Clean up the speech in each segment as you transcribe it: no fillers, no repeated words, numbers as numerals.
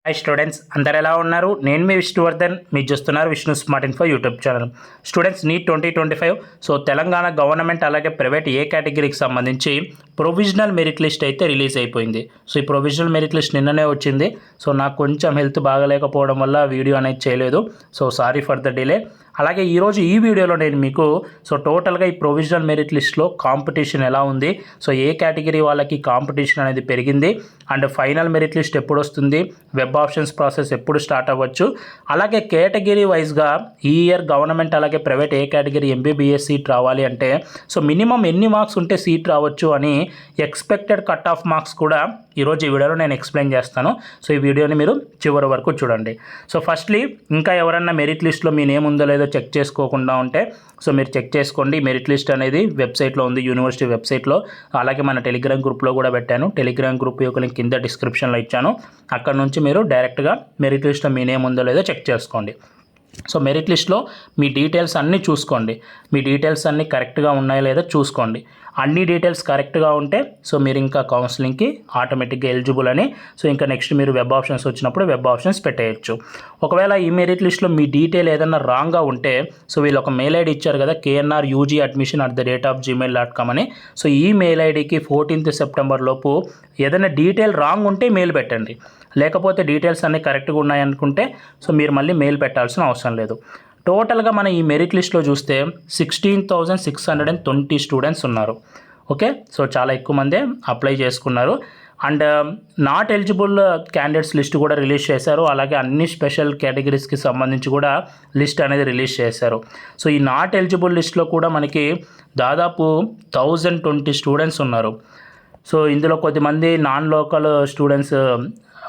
Hi students, అందరు ఎలా ఉన్నారు? నేను మీ విష్ణువర్ధన్. మీరు చూస్తున్నారు Vishnu smart info YouTube channel. Students, NEET 2025 Telangana government అలాగే ప్రైవేట్ ఏ కేటగిరీకి సంబంధించి ప్రొవిజనల్ మెరిట్ లిస్ట్ అయితే రిలీజ్ అయిపోయింది. ఈ ప్రొవిజనల్ మెరిట్ లిస్ట్ నిన్ననే వచ్చింది. నాకు కొంచెం హెల్త్ బాగలేకపోవడం వల్ల వీడియో అనేది చేయలేదు. Sorry for the delay. అలాగే ఈరోజు ఈ వీడియోలో నేను మీకు టోటల్గా ఈ ప్రొవిజనల్ మెరిట్ లిస్ట్లో కాంపిటీషన్ ఎలా ఉంది, ఏ కేటగిరీ వాళ్ళకి కాంపిటీషన్ అనేది పెరిగింది, అండ్ ఫైనల్ మెరిట్ లిస్ట్ ఎప్పుడు వస్తుంది, వెబ్ ఆప్షన్స్ ప్రాసెస్ ఎప్పుడు స్టార్ట్ అవ్వచ్చు, అలాగే కేటగిరీ వైజ్గా ఈ ఇయర్ గవర్నమెంట్ అలాగే private A category MBBS seat రావాలి అంటే మినిమం ఎన్ని మార్క్స్ ఉంటే సీట్ రావచ్చు అని ఎక్స్పెక్టెడ్ కట్ ఆఫ్ మార్క్స్ కూడా ఈరోజు ఈ వీడియోలో నేను ఎక్స్ప్లెయిన్ చేస్తాను. ఈ వీడియోని మీరు చివరి వరకు చూడండి. ఫస్ట్లీ ఇంకా ఎవరన్నా మెరిట్ లిస్ట్లో మీ నేమ్ ఉందో లేదో చెక్ చేసుకోకుండా ఉంటే మీరు చెక్ చేసుకోండి. మెరిట్ లిస్ట్ అనేది వెబ్సైట్లో ఉంది, యూనివర్సిటీ వెబ్సైట్లో. అలాగే మన టెలిగ్రామ్ గ్రూప్లో కూడా పెట్టాను. టెలిగ్రామ్ గ్రూప్ యొక్క లింక్ కింద డిస్క్రిప్షన్లో ఇచ్చాను. అక్కడ నుంచి మీరు డైరెక్ట్గా మెరిట్ లిస్ట్లో మీ నేమ్ ఉందో లేదో చెక్ చేసుకోండి. మెరిట్ లిస్ట్లో మీ డీటెయిల్స్ అన్నీ చూసుకోండి. మీ డీటెయిల్స్ అన్నీ కరెక్ట్గా ఉన్నాయో లేదో చూసుకోండి. అన్ని డీటెయిల్స్ కరెక్ట్గా ఉంటే మీరు ఇంకా కౌన్సిలింగ్కి ఆటోమేటిక్గా ఎలిజిబుల్ అని ఇంకా నెక్స్ట్ మీరు వెబ్ ఆప్షన్స్ వచ్చినప్పుడు వెబ్ ఆప్షన్స్ పెట్టేయచ్చు. ఒకవేళ ఈ మెరిట్ లిస్ట్లో మీ డీటెయిల్ ఏదైనా రాంగ్గా ఉంటే వీళ్ళు ఒక మెయిల్ ఐడి ఇచ్చారు కదా, knrugadmission@gmail.com అని. ఈ మెయిల్ ఐడికి 14th సెప్టెంబర్ లోపు ఏదైనా డీటెయిల్ రాంగ్ ఉంటే మెయిల్ పెట్టండి. లేకపోతే డీటెయిల్స్ అన్నీ కరెక్ట్గా ఉన్నాయనుకుంటే మీరు మళ్ళీ మెయిల్ పెట్టాల్సిన అవసరం లేదు. టోటల్గా మన ఈ మెరిట్ లిస్ట్లో చూస్తే 16,620 స్టూడెంట్స్ ఉన్నారు. ఓకే, చాలా ఎక్కువ మందే అప్లై చేసుకున్నారు. And not eligible candidates list కూడా రిలీజ్ చేశారు. అలాగే అన్ని స్పెషల్ కేటగిరీస్కి సంబంధించి కూడా లిస్ట్ అనేది రిలీజ్ చేశారు. ఈ నాట్ ఎలిజిబుల్ లిస్ట్లో కూడా మనకి దాదాపు 1020 స్టూడెంట్స్ ఉన్నారు. ఇందులో కొద్దిమంది నాన్ లోకల్ స్టూడెంట్స్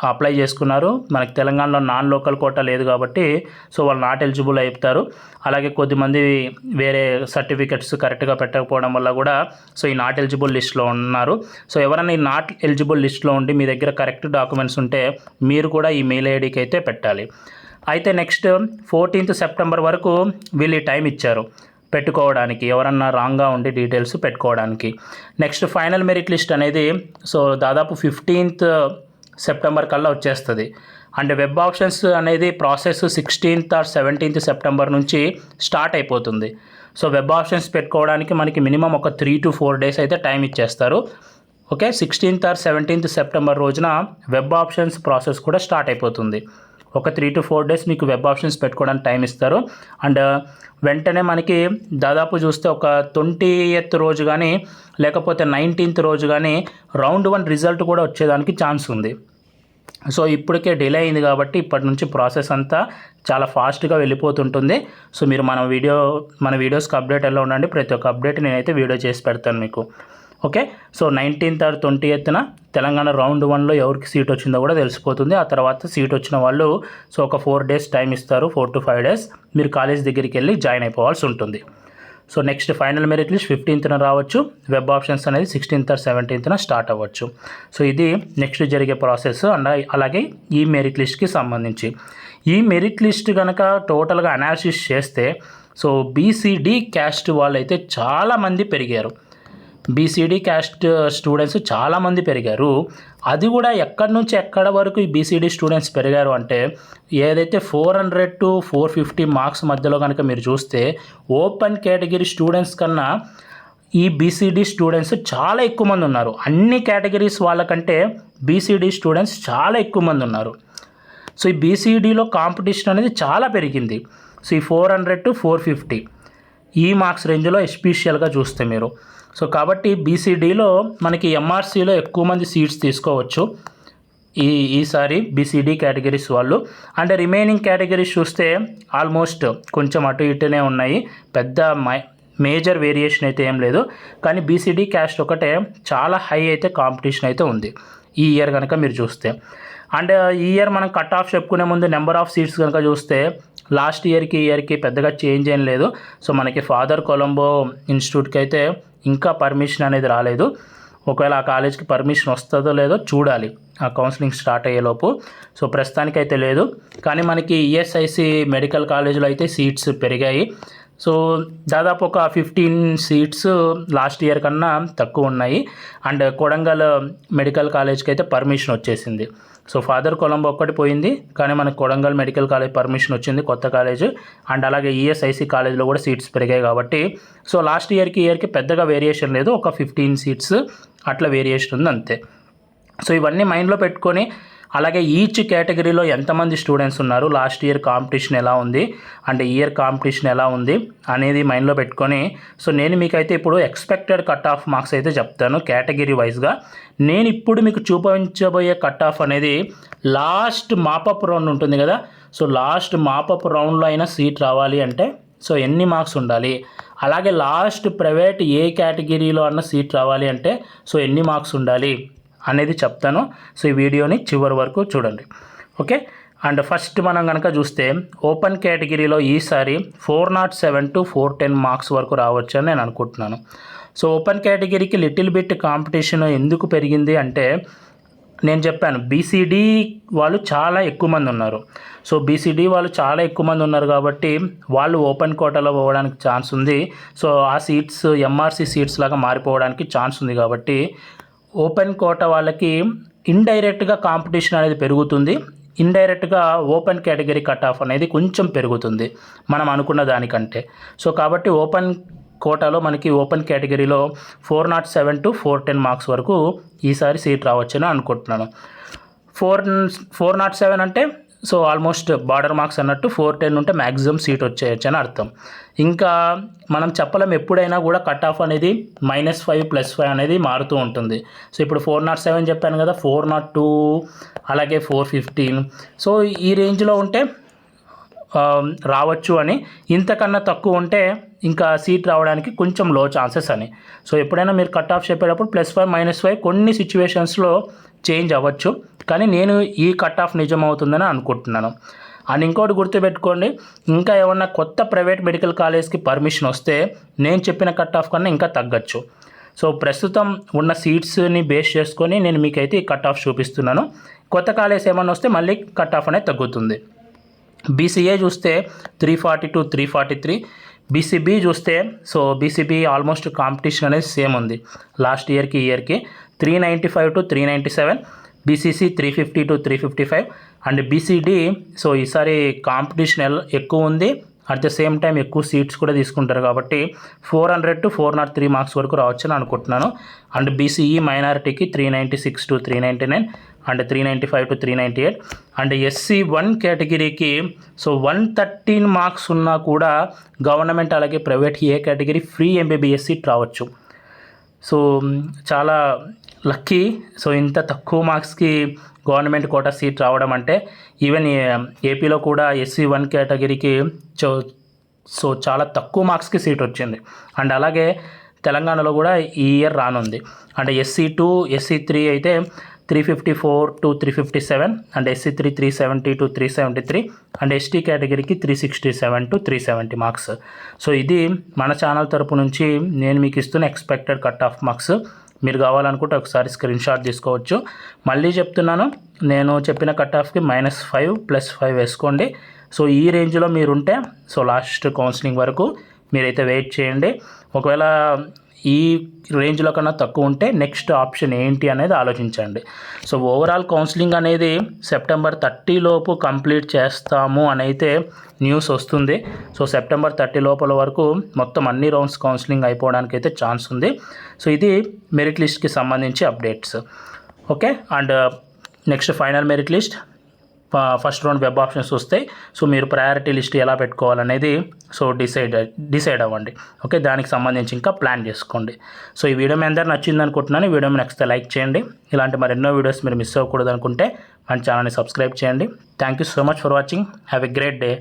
అప్లై చేసుకున్నారు. మనకి తెలంగాణలో నాన్ లోకల్ కోటా లేదు కాబట్టి వాళ్ళు నాట్ ఎలిజిబుల్ అవుతారు. అలాగే కొద్దిమంది వేరే సర్టిఫికెట్స్ కరెక్ట్గా పెట్టకపోవడం వల్ల కూడా ఈ నాట్ ఎలిజిబుల్ లిస్ట్లో ఉన్నారు. ఎవరైనా ఈ నాట్ ఎలిజిబుల్ లిస్ట్లో ఉండి మీ దగ్గర కరెక్ట్ డాక్యుమెంట్స్ ఉంటే మీరు కూడా ఈ మెయిల్ ఐడికి అయితే పెట్టాలి. అయితే నెక్స్ట్ 14th సెప్టెంబర్ వరకు వీళ్ళు టైం ఇచ్చారు పెట్టుకోవడానికి, ఎవరన్నా రాంగ్గా ఉండి డీటెయిల్స్ పెట్టుకోవడానికి. నెక్స్ట్ ఫైనల్ మెరిట్ లిస్ట్ అనేది దాదాపు 15th సెప్టెంబర్ కల్లా వచ్చేస్తుంది. అండ్ వెబ్ ఆప్షన్స్ అనేది process 16th or 17th September నుంచి స్టార్ట్ అయిపోతుంది. వెబ్ ఆప్షన్స్ పెట్టుకోవడానికి మనకి మినిమం ఒక 3 to 4 days అయితే టైం ఇచ్చేస్తారు. Okay, 16th or 17th September రోజున వెబ్ ఆప్షన్స్ ప్రాసెస్ కూడా స్టార్ట్ అయిపోతుంది. ఒక 3 to 4 days మీకు వెబ్ ఆప్షన్స్ పెట్టుకోవడానికి టైం ఇస్తారు. అండ్ వెంటనే మనకి దాదాపు చూస్తే ఒక 20th రోజు కానీ లేకపోతే 19th రోజు కానీ రౌండ్ 1 రిజల్ట్ కూడా వచ్చేదానికి ఛాన్స్ ఉంది. ఇప్పటికే డిలే అయింది కాబట్టి ఇప్పటి నుంచి ప్రాసెస్ అంతా చాలా ఫాస్ట్గా వెళ్ళిపోతుంటుంది. మీరు మన వీడియోస్కి అప్డేట్ ఎలా ఉండండి. ప్రతి ఒక్క అప్డేట్ నేనైతే వీడియో చేసి పెడతాను మీకు. Okay, 19th or 20th Telangana round 1లో ఎవరికి సీట్ వచ్చిందో కూడా తెలిసిపోతుంది. ఆ తర్వాత సీట్ వచ్చిన వాళ్ళు ఒక 4 days టైం ఇస్తారు. 4 to 5 days మీరు కాలేజ్ దగ్గరికి వెళ్ళి జాయిన్ అయిపోవాల్సి ఉంటుంది. Next final merit list 15th రావచ్చు. వెబ్ ఆప్షన్స్ అనేది 16th or 17th స్టార్ట్ అవ్వచ్చు. ఇది నెక్స్ట్ జరిగే ప్రాసెస్. అండ్ అలాగే ఈ మెరిట్ లిస్ట్కి సంబంధించి ఈ మెరిట్ లిస్ట్ కనుక టోటల్గా అనాలిసిస్ చేస్తే బీసీడీ క్యాస్ట్ వాళ్ళు అయితే చాలామంది పెరిగారు. బీసీడీ క్యాస్ట్ స్టూడెంట్స్ చాలామంది పెరిగారు. అది కూడా ఎక్కడి నుంచి ఎక్కడ వరకు ఈ బీసీడీ స్టూడెంట్స్ పెరిగారు అంటే ఏదైతే 400 to 450 మార్క్స్ మధ్యలో కనుక మీరు చూస్తే ఓపెన్ కేటగిరీ స్టూడెంట్స్ కన్నా ఈ బీసీడీ స్టూడెంట్స్ చాలా ఎక్కువ మంది ఉన్నారు. అన్ని కేటగిరీస్ వాళ్ళకంటే బీసీడీ స్టూడెంట్స్ చాలా ఎక్కువ మంది ఉన్నారు. ఈ బీసీడీలో కాంపిటీషన్ అనేది చాలా పెరిగింది. ఈ 400 to 450 ఈ మార్క్స్ రేంజ్లో ఎస్పెషల్గా చూస్తే మీరు కాబట్టి బీసీడీలో మనకి ఎంఆర్సీలో ఎక్కువ మంది సీట్స్ తీసుకోవచ్చు ఈసారి బీసీడీ కేటగిరీస్ వాళ్ళు. అండ్ రిమైనింగ్ కేటగిరీస్ చూస్తే ఆల్మోస్ట్ కొంచెం అటు ఇటునే ఉన్నాయి. పెద్ద మేజర్ వేరియేషన్ అయితే ఏం లేదు. కానీ బీసీడీ క్యాస్ట్ ఒకటే చాలా హై అయితే కాంపిటీషన్ అయితే ఉంది ఈ ఇయర్ కనుక మీరు చూస్తే. అండ్ ఈ ఇయర్ మనం కట్ ఆఫ్ చెప్పుకునే ముందు నెంబర్ ఆఫ్ సీట్స్ కనుక చూస్తే లాస్ట్ ఇయర్కి పెద్దగా చేంజ్ ఏం లేదు. మనకి ఫాదర్ కొలంబో ఇన్స్టిట్యూట్కి అయితే ఇంకా పర్మిషన్ అనేది రాలేదు. ఒకవేళ ఆ కాలేజ్కి పర్మిషన్ వస్తుందో లేదో చూడాలి ఆ కౌన్సిలింగ్ స్టార్ట్ అయ్యేలోపు. ప్రస్తుతానికైతే లేదు. కానీ మనకి ఈఎస్ఐసి మెడికల్ కాలేజ్లో అయితే సీట్స్ పెరిగాయి. దాదాపు ఒక 15 సీట్స్ లాస్ట్ ఇయర్ కన్నా తక్కువ ఉన్నాయి. అండ్ కొడంగల్ మెడికల్ కాలేజ్కి అయితే పర్మిషన్ వచ్చేసింది. సో ఫాదర్ కొలంబో ఒక్కటి పోయింది, కానీ మనకు కొడంగల్ మెడికల్ కాలేజ్ పర్మిషన్ వచ్చింది, కొత్త కాలేజ్. అండ్ అలాగే ఈఎస్ఐసి కాలేజ్లో కూడా సీట్స్ పెరిగాయి కాబట్టి సో లాస్ట్ ఇయర్కి పెద్దగా వేరియేషన్ లేదు, ఒక 15 సీట్స్ అట్లా వేరియేషన్ ఉంది అంతే. సో ఇవన్నీ మైండ్లో పెట్టుకొని అలాగే ఈచ్ కేటగిరీలో ఎంతమంది స్టూడెంట్స్ ఉన్నారు, లాస్ట్ ఇయర్ కాంపిటీషన్ ఎలా ఉంది అండ్ ఇయర్ కాంపిటీషన్ ఎలా ఉంది అనేది మైండ్లో పెట్టుకొని సో నేను మీకైతే ఇప్పుడు ఎక్స్పెక్టెడ్ కట్ ఆఫ్ మార్క్స్ అయితే చెప్తాను కేటగిరీ వైజ్గా. నేను ఇప్పుడు మీకు చూపించబోయే కట్ ఆఫ్ అనేది లాస్ట్ మాపప్ రౌండ్ ఉంటుంది కదా, సో లాస్ట్ మాపప్ రౌండ్లో అయినా సీట్ రావాలి అంటే సో ఎన్ని మార్క్స్ ఉండాలి, అలాగే లాస్ట్ ప్రైవేట్ ఏ కేటగిరీలో అన్న సీట్ రావాలి అంటే సో ఎన్ని మార్క్స్ ఉండాలి అనేది చెప్తాను. సో ఈ వీడియోని చివరి వరకు చూడండి, ఓకే. అండ్ ఫస్ట్ మనం కనుక చూస్తే ఓపెన్ కేటగిరీలో ఈసారి 407 to 410 మార్క్స్ వరకు రావచ్చు అని నేను అనుకుంటున్నాను. సో ఓపెన్ కేటగిరీకి లిటిల్ బిట్ కాంపిటీషన్ ఎందుకు పెరిగింది అంటే నేను చెప్పాను బీసీడీ వాళ్ళు చాలా ఎక్కువ మంది ఉన్నారు. సో బీసీడీ వాళ్ళు చాలా ఎక్కువ మంది ఉన్నారు కాబట్టి వాళ్ళు ఓపెన్ కోటాలో పోవడానికి ఛాన్స్ ఉంది. సో ఆ సీట్స్ ఎంఆర్సీ సీట్స్ లాగా మారిపోవడానికి ఛాన్స్ ఉంది కాబట్టి ఓపెన్ కోట వాళ్ళకి ఇండైరెక్ట్గా కాంపిటీషన్ అనేది పెరుగుతుంది, ఇండైరెక్ట్గా ఓపెన్ కేటగిరీ కట్ ఆఫ్ అనేది కొంచెం పెరుగుతుంది మనం అనుకున్న దానికంటే. సో కాబట్టి ఓపెన్ కోటాలో మనకి ఓపెన్ కేటగిరీలో 407 to 410 మార్క్స్ వరకు ఈసారి సీట్ రావచ్చని అనుకుంటున్నాను. 407 అంటే సో ఆల్మోస్ట్ బార్డర్ మార్క్స్ అన్నట్టు, 410 ఉంటే మ్యాక్సిమం సీట్ వచ్చేయచ్చు అని అర్థం. ఇంకా మనం చెప్పలేం, ఎప్పుడైనా కూడా కట్ ఆఫ్ అనేది -5 +5 అనేది మారుతూ ఉంటుంది. సో ఇప్పుడు 407 చెప్పాను కదా, 402 అలాగే 415 సో ఈ రేంజ్లో ఉంటే రావచ్చు అని, ఇంతకన్నా తక్కువ ఉంటే ఇంకా సీట్ రావడానికి కొంచెం లో ఛాన్సెస్ అని. సో ఎప్పుడైనా మీరు కట్ ఆఫ్ చెప్పేటప్పుడు +5 -5 కొన్ని సిచ్యువేషన్స్లో చేంజ్ అవ్వచ్చు, కానీ నేను ఈ కట్ ఆఫ్ నిజం అవుతుందని అనుకుంటున్నాను. అండ్ ఇంకోటి గుర్తుపెట్టుకోండి, ఇంకా ఏమన్నా కొత్త ప్రైవేట్ మెడికల్ కాలేజ్కి పర్మిషన్ వస్తే నేను చెప్పిన కట్ ఆఫ్ కన్నా ఇంకా తగ్గచ్చు. సో ప్రస్తుతం ఉన్న సీట్స్ని బేస్ చేసుకొని నేను మీకైతే ఈ కట్ ఆఫ్ చూపిస్తున్నాను. కొత్త కాలేజ్ ఏమన్నా వస్తే మళ్ళీ కట్ ఆఫ్ అనేది తగ్గుతుంది. బీసీఏ చూస్తే 340 to 343, బీసీబీ చూస్తే సో బీసీబీ ఆల్మోస్ట్ కాంపిటీషన్ అనేది సేమ్ ఉంది లాస్ట్ ఇయర్కి ఇయర్కి, 395 to 397, BCC 350 to 355 and BCD so ఈసారి కాంపిటీషన్ ఎక్కువ ఉంది, అట్ ద సేమ్ టైం ఎక్కువ సీట్స్ కూడా తీసుకుంటారు కాబట్టి 400 to 403 మార్క్స్ వరకు రావచ్చని అనుకుంటున్నాను. అండ్ బీసీఈ మైనారిటీకి 396 to 399 and 395 to 398 and SC 1 కేటగిరీకి సో 113 మార్క్స్ ఉన్నా కూడా గవర్నమెంట్ అలాగే private A category free MBBS seat రావచ్చు. సో చాలా లక్కీ. సో ఇంత తక్కువ మార్క్స్కి గవర్నమెంట్ కోటా సీట్ రావడం అంటే ఈవెన్ ఏపీలో కూడా ఎస్సీ 1 కేటగిరీకి సో చాలా తక్కువ మార్క్స్కి సీట్ వచ్చింది. అండ్ అలాగే తెలంగాణలో కూడా ఈ ఇయర్ రానుంది. అంటే SC2 SC3 అయితే 354 to 357 and SC3 370 to 373 and ST కేటగిరీకి 367 to 370 మార్క్స్. సో ఇది మన ఛానల్ తరపు నుంచి నేను మీకు ఇస్తున్న ఎక్స్పెక్టెడ్ కట్ ఆఫ్ మార్క్స్. మీరు కావాలనుకుంటే ఒకసారి స్క్రీన్ షాట్ తీసుకోవచ్చు. మళ్ళీ చెప్తున్నాను, నేను చెప్పిన కట్ ఆఫ్కి -5 +5 వేసుకోండి. సో ఈ రేంజ్లో మీరుంటే సో లాస్ట్ కౌన్సిలింగ్ వరకు మీరైతే వెయిట్ చేయండి. ఒకవేళ ఈ రేంజ్లో కన్నా తక్కువ ఉంటే నెక్స్ట్ ఆప్షన్ ఏంటి అనేది ఆలోచించండి. సో ఓవరాల్ కౌన్సిలింగ్ అనేది September 30 లోపు కంప్లీట్ చేస్తాము అని అయితే న్యూస్ వస్తుంది. సో September 30 లోపల వరకు మొత్తం అన్ని రౌండ్స్ కౌన్సిలింగ్ అయిపోవడానికి అయితే ఛాన్స్ ఉంది. సో ఇది మెరిట్ లిస్ట్కి సంబంధించి updates, okay. And next final merit list, first round web options వస్తాయి. సో మీరు ప్రయారిటీ లిస్ట్ ఎలా పెట్టుకోవాలనేది సో డిసైడ్ అవ్వండి, ఓకే. దానికి సంబంధించి ఇంకా ప్లాన్ చేసుకోండి. సో ఈ వీడియో మీ అందరూ నచ్చింది అనుకుంటున్నాను. ఈ వీడియో మీ నెక్స్ట్ లైక్ చేయండి. ఇలాంటి మరెన్నో వీడియోస్ మీరు మిస్ అవ్వకూడదు అనుకుంటే మన ఛానల్ని సబ్స్క్రైబ్ చేయండి. Thank you so much for watching. Have a great day.